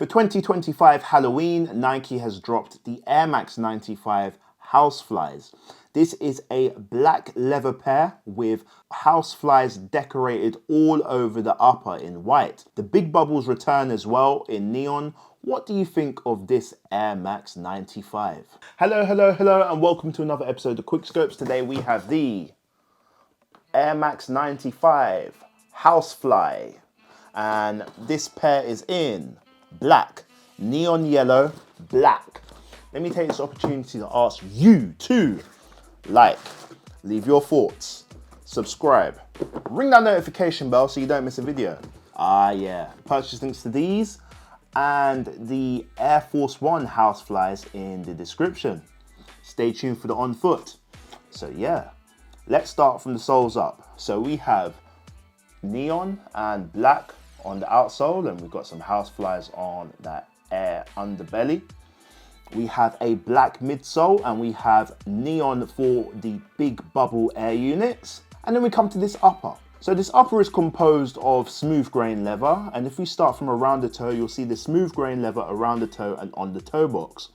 For 2025 Halloween, Nike has dropped the Air Max 95 Houseflies. This is a black leather pair with houseflies decorated all over the upper in white. The big bubbles return as well in neon. What do you think of this Air Max 95? Hello, and welcome to another episode of QuickSchopes. Today we have the Air Max 95 Housefly. And this pair is in black, neon yellow, black. Let me take this opportunity to ask you to like, leave your thoughts, subscribe, ring that notification bell so you don't miss a video. Purchase links to these and the Air Force One Houseflies in the description. Stay tuned for the on foot. So yeah, let's start from the soles up. So we have neon and black on the outsole, and we've got some houseflies on that Air underbelly. We have a black midsole, and we have neon for the big bubble air units. And then we come to this upper. So this upper is composed of smooth grain leather, and if we start from around the toe, you'll see the smooth grain leather around the toe and on the toe box.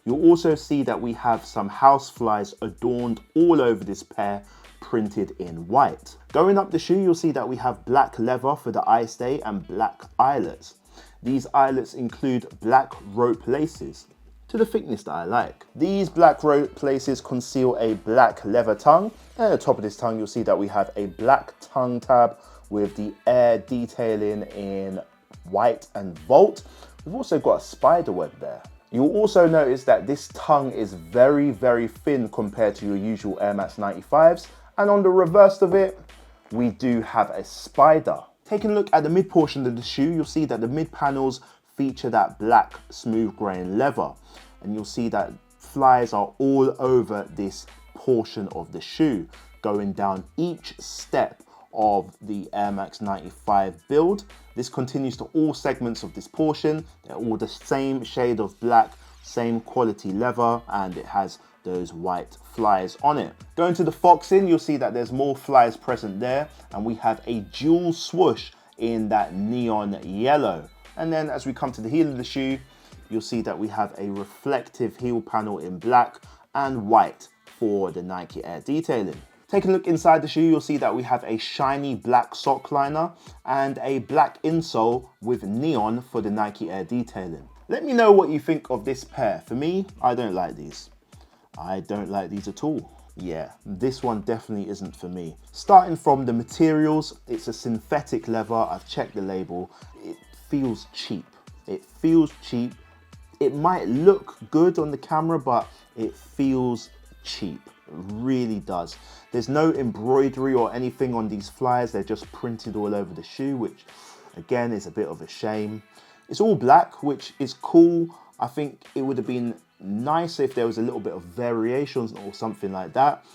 You'll also see that we have some houseflies adorned all over this pair, printed in white. Going up the shoe, you'll see that we have black leather for the eye stay and black eyelets. These eyelets include black rope laces to the thickness that I like. These black rope laces conceal a black leather tongue. And at the top of this tongue, you'll see that we have a black tongue tab with the Air detailing in white and volt. We've also got a spider web there. You'll also notice that this tongue is very, very thin compared to your usual Air Max 95s. And on the reverse of it, we do have a spider. Taking a look at the mid portion of the shoe, you'll see that the mid panels feature that black smooth grain leather. And you'll see that flies are all over this portion of the shoe, going down each step of the Air Max 95 build. This continues to all segments of this portion. They're all the same shade of black, same quality leather, and it has those white flies on it. Going to the foxing, you'll see that there's more flies present there, and we have a dual swoosh in that neon yellow. And then as we come to the heel of the shoe, you'll see that we have a reflective heel panel in black and white for the Nike Air detailing. Taking a look inside the shoe, you'll see that we have a shiny black sock liner and a black insole with neon for the Nike Air detailing. Let me know what you think of this pair. For me, I don't like these. I don't like these at all. Yeah, this one definitely isn't for me. Starting from the materials, it's a synthetic leather. I've checked the label. It feels cheap. It feels cheap. It might look good on the camera, but it feels cheap. It really does. There's no embroidery or anything on these flies. They're just printed all over the shoe, which again is a bit of a shame. It's all black, which is cool. I think it would have been nice if there was a little bit of variations or something like that.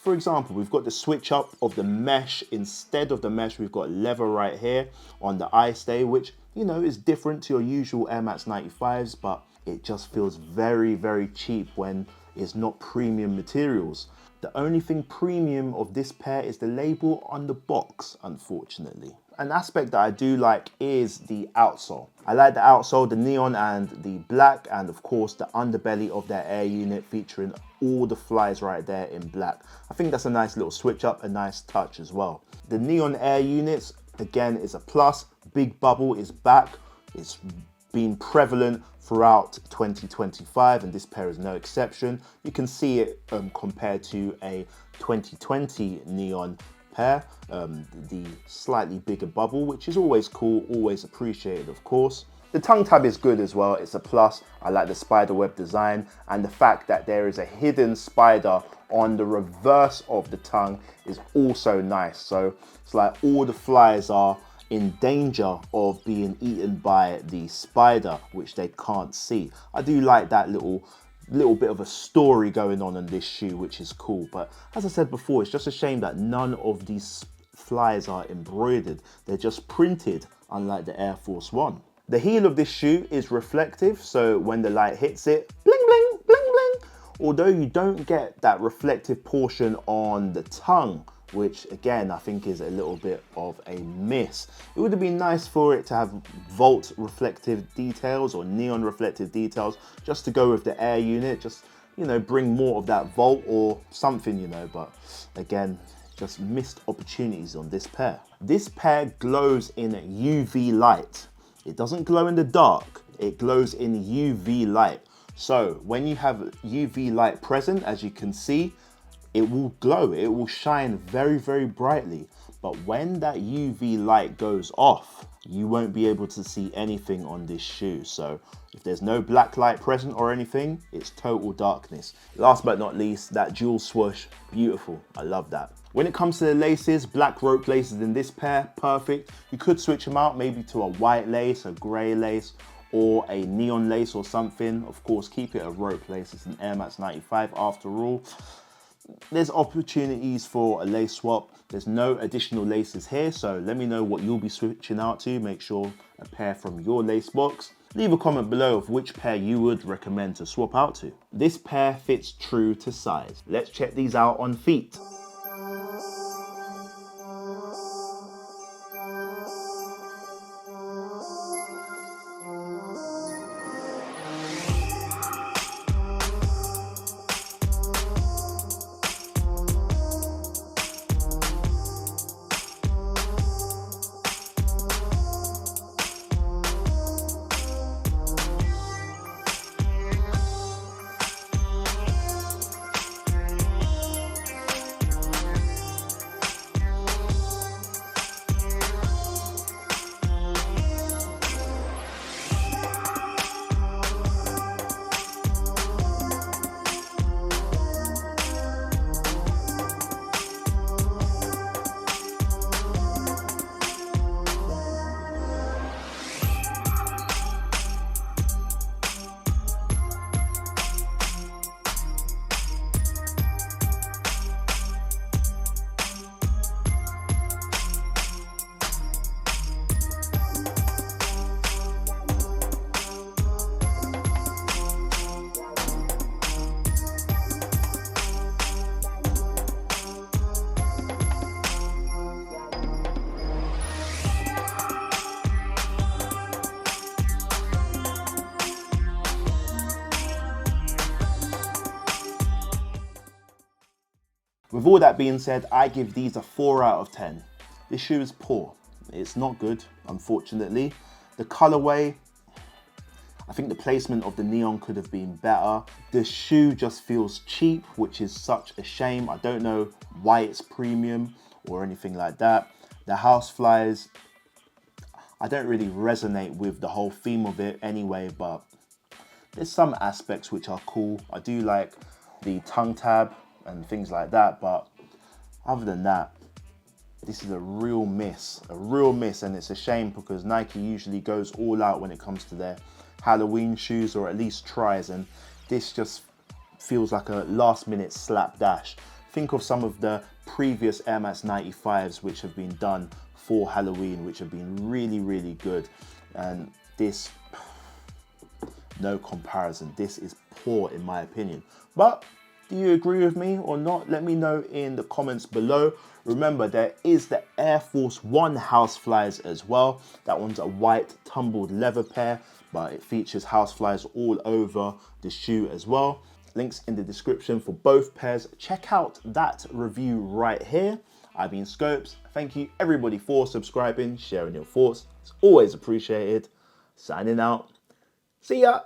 For example, we've got the switch up of the mesh. Instead of the mesh, we've got leather right here on the eye stay, which, you know, is different to your usual Air Max 95s, but it just feels very, very cheap when it's not premium materials. The only thing premium of this pair is the label on the box, unfortunately. An aspect that I do like is the outsole. I like the outsole, the neon and the black, and of course the underbelly of their Air unit featuring all the flies right there in black. I think that's a nice little switch up, a nice touch as well. The neon Air units, again, is a plus. Big bubble is back. It's been prevalent throughout 2025, and this pair is no exception. You can see it compared to a 2020 neon pair, the slightly bigger bubble, which is always cool, always appreciated, of course. The tongue tab is good as well. It's a plus. I like the spider web design, and the fact that there is a hidden spider on the reverse of the tongue is also nice. So it's like all the flies are in danger of being eaten by the spider, which they can't see. I do like that little bit of a story going on in this shoe, which is cool. But as I said before, it's just a shame that none of these flies are embroidered. They're just printed, unlike the Air Force One. The heel of this shoe is reflective, so when the light hits it, bling, bling, bling, bling. Although you don't get that reflective portion on the tongue which again, I think is a little bit of a miss. It would have been nice for it to have volt reflective details or neon reflective details, just to go with the air unit, just, you know, bring more of that volt or something, you know, but again, just missed opportunities on this pair. This pair glows in UV light. It doesn't glow in the dark, it glows in UV light. So when you have UV light present, as you can see, it will glow, it will shine very, very brightly. But when that UV light goes off, you won't be able to see anything on this shoe. So if there's no black light present or anything, it's total darkness. Last but not least, that dual swoosh, beautiful, I love that. When it comes to the laces, black rope laces in this pair, perfect. You could switch them out maybe to a white lace, a gray lace, or a neon lace or something. Of course, keep it a rope lace, it's an Air Max 95 after all. There's opportunities for a lace swap. There's no additional laces here, so let me know what you'll be switching out to. Make sure a pair from your lace box. Leave a comment below of which pair you would recommend to swap out to. This pair fits true to size. Let's check these out on feet. With all that being said, I give these a 4 out of 10. This shoe is poor. It's not good, unfortunately. The colorway, I think the placement of the neon could have been better. The shoe just feels cheap, which is such a shame. I don't know why it's premium or anything like that. The Houseflies, I don't really resonate with the whole theme of it anyway, but there's some aspects which are cool. I do like the tongue tab and things like that, but other than that, this is a real miss, and it's a shame because Nike usually goes all out when it comes to their Halloween shoes, or at least tries, and this just feels like a last minute slapdash. Think of some of the previous Air Max 95s which have been done for Halloween, which have been really, really good, and this, no comparison. This is poor in my opinion. But do you agree with me or not? Let me know in the comments below. Remember, there is the Air Force One Houseflies as well. That one's a white tumbled leather pair, but it features Houseflies all over the shoe as well. Links in the description for both pairs. Check out that review right here. I've been Schopes. Thank you everybody for subscribing, sharing your thoughts. It's always appreciated. Signing out. See ya.